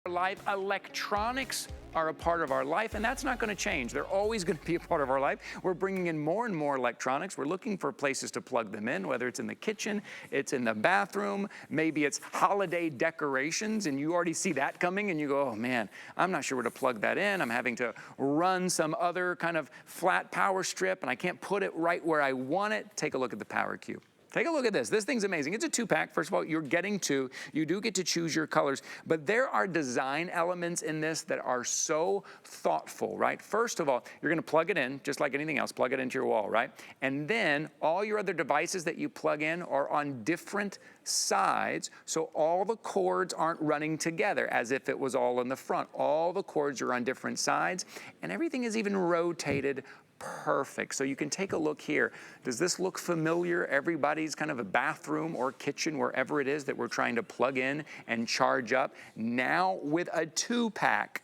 Life, electronics are a part of our life, and that's not going to change. They're always going to be a part of our life. We're bringing in more and more electronics. We're looking for places to plug them in, whether it's in the kitchen, it's in the bathroom, maybe it's holiday decorations, and you already see that coming, and you go, oh man, I'm not sure where to plug that in. I'm having to run some other kind of flat power strip, and I can't put it right where I want it. Take a look at the PowerCube. Take a look at this. This thing's amazing. It's a 2-pack. First of all, you're getting 2. You do get to choose your colors, but there are design elements in this that are so thoughtful, right? First of all, you're gonna plug it in, just like anything else, plug it into your wall, right? And then all your other devices that you plug in are on different sides, so all the cords aren't running together as if it was all in the front. All the cords are on different sides, and everything is even rotated perfect. So you can take a look here. Does this look familiar? Everybody's kind of a bathroom or kitchen, wherever it is that we're trying to plug in and charge up. Now with a 2-pack,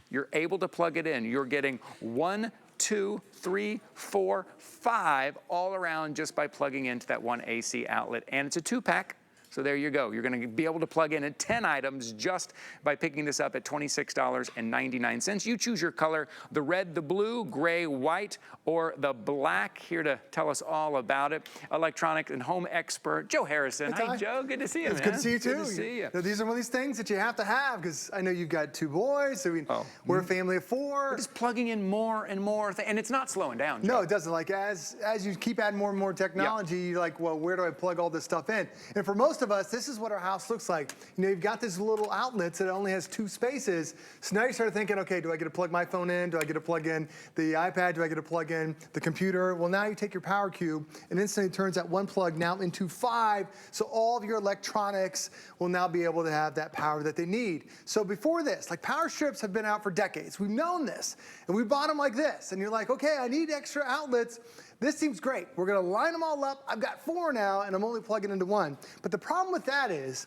you're able to plug it in. You're getting 1, 2, 3, 4, 5 all around just by plugging into that one AC outlet. And it's a 2-pack. So there you go. You're going to be able to plug in 10 items just by picking this up at $26.99. You choose your color, the red, the blue, gray, white, or the black. Here to tell us all about it, electronic and home expert, Joe Harrison. Hey, hi, Joe. Good to see you, It's man. good to see you, too. Good to see you. Now, these are one of these things that you have to have, because I know you've got 2 boys. I mean, we're a family of 4. We're just plugging in more and more, and it's not slowing down, Joe. No, it doesn't. Like, as you keep adding more and more technology, you're like, well, where do I plug all this stuff in? And for most of us, this is what our house looks like. You know, you've got this little outlets that only has 2 spaces. So now you start thinking, okay, do I get to plug my phone in? Do I get to plug in the iPad? Do I get to plug in the computer? Well, now you take your PowerCube and instantly turns that 1 plug now into 5. So all of your electronics will now be able to have that power that they need. So before this, like, power strips have been out for decades. We've known this, and we bought them like this. And you're like, okay, I need extra outlets. This seems great. We're gonna line them all up. I've got 4 now, and I'm only plugging into 1. But the problem with that is,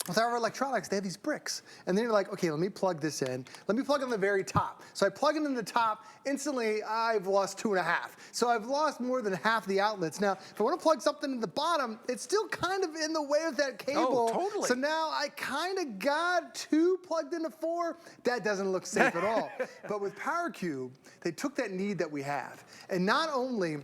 with our electronics, they have these bricks. And then you're like, okay, let me plug this in. Let me plug in the very top. So I plug it in the top, instantly I've lost 2.5. So I've lost more than half the outlets. Now, if I want to plug something in the bottom, it's still kind of in the way of that cable. Oh, totally. So now I kind of got 2 plugged into 4. That doesn't look safe at all. But with PowerCube, they took that need that we have. And not only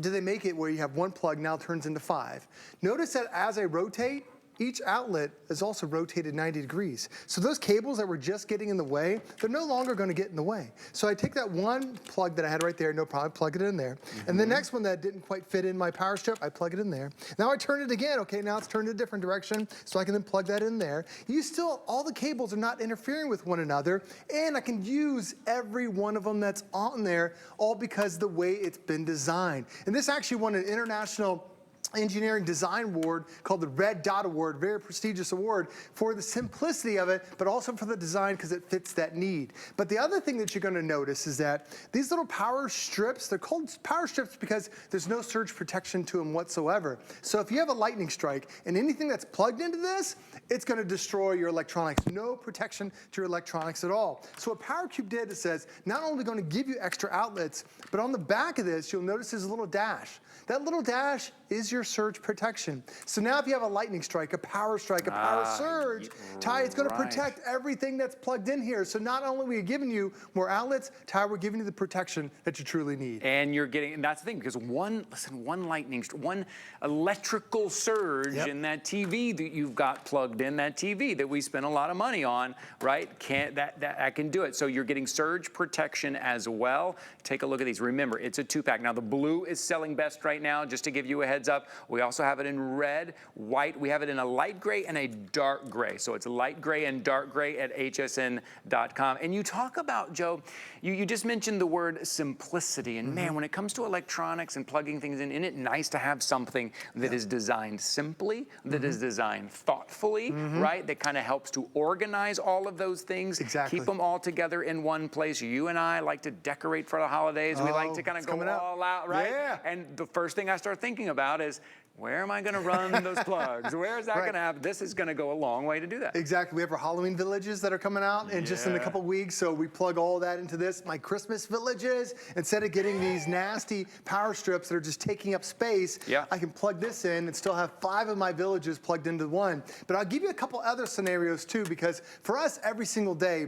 do they make it where you have 1 plug now turns into 5. Notice that as I rotate, each outlet is also rotated 90 degrees. So those cables that were just getting in the way, they're no longer going to get in the way. So I take that 1 plug that I had right there, no problem, plug it in there. And the next one that didn't quite fit in my power strip, I plug it in there. Now I turn it again. Okay, now it's turned in a different direction, so I can then plug that in there. All the cables are not interfering with one another, and I can use every one of them that's on there, all because the way it's been designed. And this actually won an international engineering design award called the Red Dot Award, very prestigious award for the simplicity of it, but also for the design because it fits that need. But the other thing that you're going to notice is that these little power strips, they're called power strips because there's no surge protection to them whatsoever. So if you have a lightning strike and anything that's plugged into this, it's going to destroy your electronics. No protection to your electronics at all. So what PowerCube did, it says, not only going to give you extra outlets, but on the back of this, you'll notice there's a little dash. That little dash is your surge protection. So now if you have a lightning strike, a power surge, Ty, it's going to protect everything that's plugged in here. So not only are we giving you more outlets, Ty, we're giving you the protection that you truly need. And you're getting, and that's the thing, because one electrical surge in that TV that you've got plugged in, that TV that we spent a lot of money on, right? That can do it. So you're getting surge protection as well. Take a look at these. Remember, it's a 2-pack. Now the blue is selling best right now, just to give you a heads up. We also have it in red, white. We have it in a light gray and a dark gray. So it's light gray and dark gray at hsn.com. And you talk about, Joe, you just mentioned the word simplicity. And man, when it comes to electronics and plugging things in, isn't it nice to have something that is designed simply, that is designed thoughtfully, right? That kind of helps to organize all of those things, keep them all together in one place. You and I like to decorate for the holidays. We like to kind of go all out, right? Yeah. And the first thing I start thinking about is, Where am I going to run those plugs? Where is that going to happen? This is going to go a long way to do that. Exactly. We have our Halloween villages that are coming out in just in a couple weeks, so we plug all that into this. My Christmas villages, instead of getting these nasty power strips that are just taking up space, I can plug this in and still have 5 of my villages plugged into one. But I'll give you a couple other scenarios too, because for us, every single day,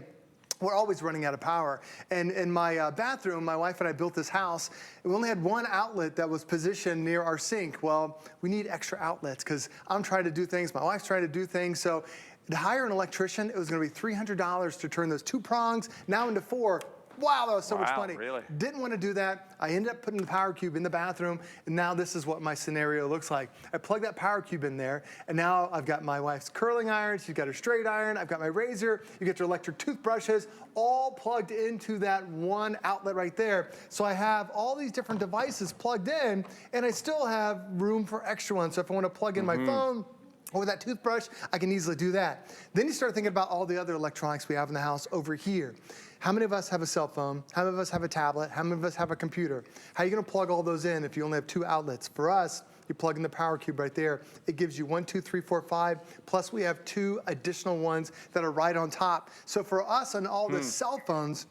we're always running out of power. And in my bathroom, my wife and I built this house. We only had one outlet that was positioned near our sink. Well, we need extra outlets because I'm trying to do things, my wife's trying to do things. So to hire an electrician, it was going to be $300 to turn those 2 prongs now into 4. Wow, that was so much money. Really? Didn't want to do that. I ended up putting the PowerCube in the bathroom, and now this is what my scenario looks like. I plug that PowerCube in there, and now I've got my wife's curling iron, she's got her straight iron, I've got my razor, you get your electric toothbrushes, all plugged into that one outlet right there. So I have all these different devices plugged in, and I still have room for extra ones. So if I want to plug in my phone, or with that toothbrush, I can easily do that. Then you start thinking about all the other electronics we have in the house over here. How many of us have a cell phone? How many of us have a tablet? How many of us have a computer? How are you gonna plug all those in if you only have 2 outlets? For us, you plug in the PowerCube right there. It gives you 1, 2, 3, 4, 5, plus we have 2 additional ones that are right on top. So for us on all the cell phones,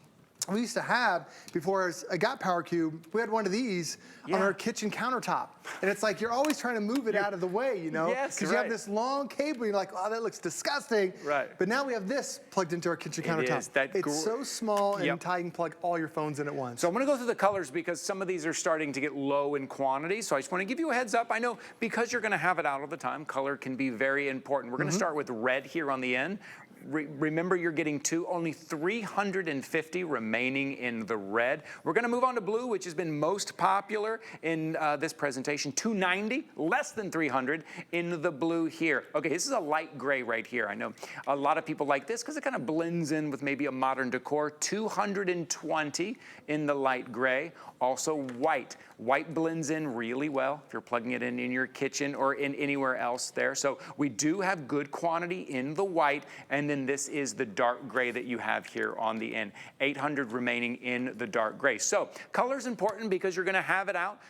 we used to have, before I got PowerCube, we had one of these on our kitchen countertop. And it's like, you're always trying to move it out of the way, you know? Yes, because you have this long cable, you're like, oh, that looks disgusting. Right. But now we have this plugged into our kitchen countertop. It's so small and tight, you can plug all your phones in at once. So I'm gonna go through the colors because some of these are starting to get low in quantity. So I just wanna give you a heads up. I know because you're gonna have it out all the time, color can be very important. We're gonna start with red here on the end. Remember, you're getting 2, only 350 remaining in the red. We're gonna move on to blue, which has been most popular in this presentation. 290, less than 300 in the blue here. Okay, this is a light gray right here. I know a lot of people like this because it kind of blends in with maybe a modern decor. 220 in the light gray. Also white. White blends in really well if you're plugging it in your kitchen or in anywhere else there. So we do have good quantity in the white, and then this is the dark gray that you have here on the end. 800 remaining in the dark gray. So color's important because you're gonna have it out,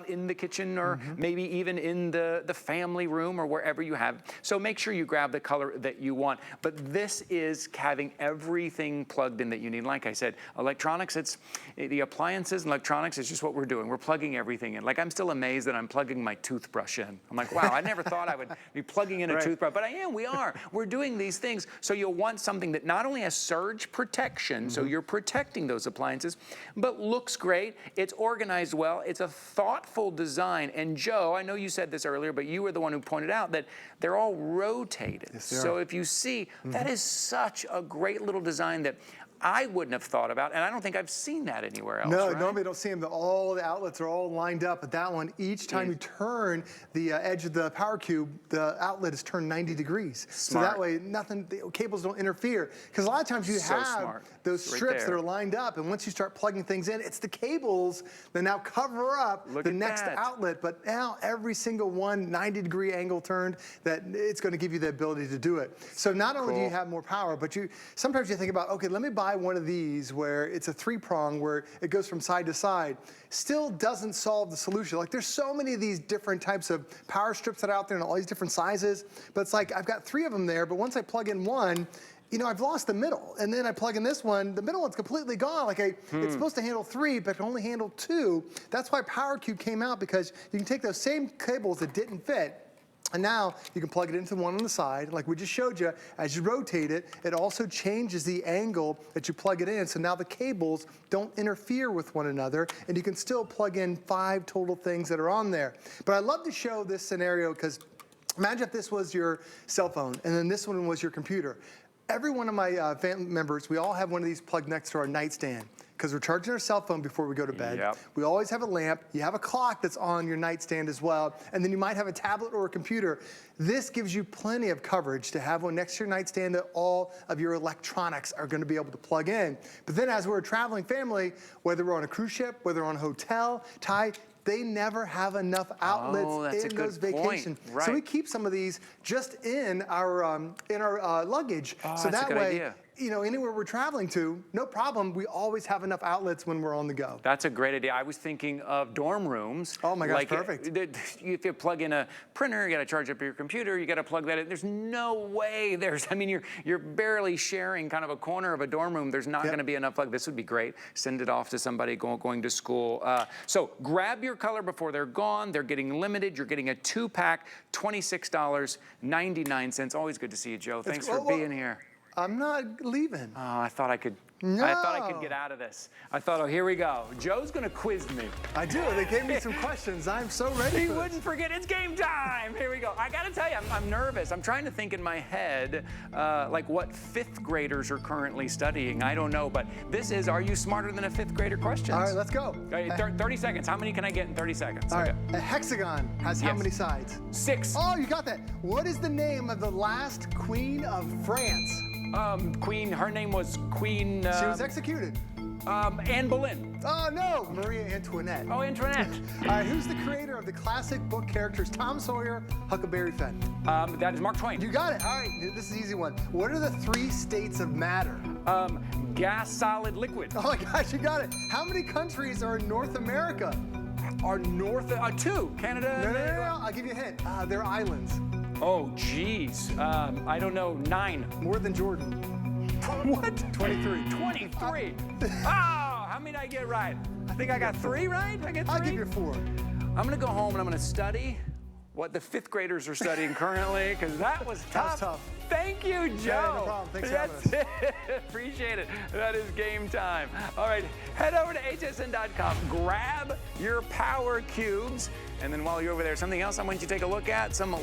in the kitchen or maybe even in the family room or wherever you have. So make sure you grab the color that you want. But this is having everything plugged in that you need. Like I said, electronics, it's the appliances and electronics is just what we're doing. We're plugging everything in. Like, I'm still amazed that I'm plugging my toothbrush in. I'm like, wow, I never thought I would be plugging in a toothbrush, but I am, we are. We're doing these things. So you'll want something that not only has surge protection, so you're protecting those appliances, but looks great, it's organized well, it's a thoughtful design. And Joe, I know you said this earlier, but you were the one who pointed out that they're all rotated. Yes, they so are. if you see, that is such a great little design that I wouldn't have thought about, and I don't think I've seen that anywhere else. No, right? normally you don't see them. All the outlets are all lined up, but that one, each time you turn the edge of the PowerCube, the outlet is turned 90 degrees. Smart. So that way, the cables don't interfere. Because a lot of times you have those strips that are lined up, and once you start plugging things in, it's the cables that now cover up the next outlet. But now every single one, 90-degree angle turned, that it's going to give you the ability to do it. So not only do you have more power, but sometimes you think about, okay, let me buy one of these where it's a 3-prong where it goes from side to side. Still doesn't solve the solution. Like, there's so many of these different types of power strips that are out there in all these different sizes, but it's like I've got 3 of them there, but once I plug in one, you know, I've lost the middle. And then I plug in this one, the middle one's completely gone. Like, it's supposed to handle 3, but it can only handle 2. That's why PowerCube came out, because you can take those same cables that didn't fit, and now you can plug it into one on the side, like we just showed you. As you rotate it, it also changes the angle that you plug it in, so now the cables don't interfere with one another, and you can still plug in 5 total things that are on there. But I love to show this scenario because imagine if this was your cell phone, and then this one was your computer. Every one of my family members, we all have one of these plugged next to our nightstand, because we're charging our cell phone before we go to bed. Yep. We always have a lamp. You have a clock that's on your nightstand as well. And then you might have a tablet or a computer. This gives you plenty of coverage to have one next to your nightstand that all of your electronics are going to be able to plug in. But then as we're a traveling family, whether we're on a cruise ship, whether we're on a hotel, they never have enough outlets in those vacations. So we keep some of these just in our luggage. So that way, anywhere we're traveling to, no problem. We always have enough outlets when we're on the go. That's a great idea. I was thinking of dorm rooms. Oh my gosh, perfect. If you plug in a printer, you got to charge up your computer, you got to plug that in. There's no way you're barely sharing kind of a corner of a dorm room. There's not going to be enough plug. This would be great. Send it off to somebody going to school. So grab your color before they're gone. They're getting limited. You're getting a 2-pack, $26.99. Always good to see you, Joe. Thanks for being here. I'm not leaving. Oh, I thought I could. No. I thought I could get out of this. I thought, oh, here we go. Joe's gonna quiz me. I do. They gave me some questions. I'm so ready. He wouldn't forget. It's game time. Here we go. I gotta tell you, I'm nervous. I'm trying to think in my head, like what 5th graders are currently studying. I don't know, but this is Are You Smarter Than a 5th Grader questions. All right, let's go. 30 seconds. How many can I get in 30 seconds? All right. A hexagon has how many sides? 6. Oh, you got that. What is the name of the last queen of France? Queen, her name was Queen... she was executed. Anne Boleyn. Oh, no, Maria Antoinette. Oh, Antoinette. All right, who's the creator of the classic book characters Tom Sawyer, Huckleberry Finn? That is Mark Twain. You got it. All right, this is an easy one. What are the 3 states of matter? Gas, solid, liquid. Oh my gosh, you got it. How many countries are in North America? 2. Canada. No. I'll give you a hint. They're islands. Oh, geez. I don't know. 9. More than Jordan. What? 23. 23. How many did I get right? I think I got 3 right. I get 3. I'll give you 4. I'm gonna go home and I'm gonna study what the 5th graders are studying currently, because that was tough. That was tough. Thank you, Joe. Yeah, no problem. Thanks for having us. Appreciate it. That is game time. All right, head over to hsn.com, grab your PowerCubes, and then while you're over there, something else I want you to take a look at, some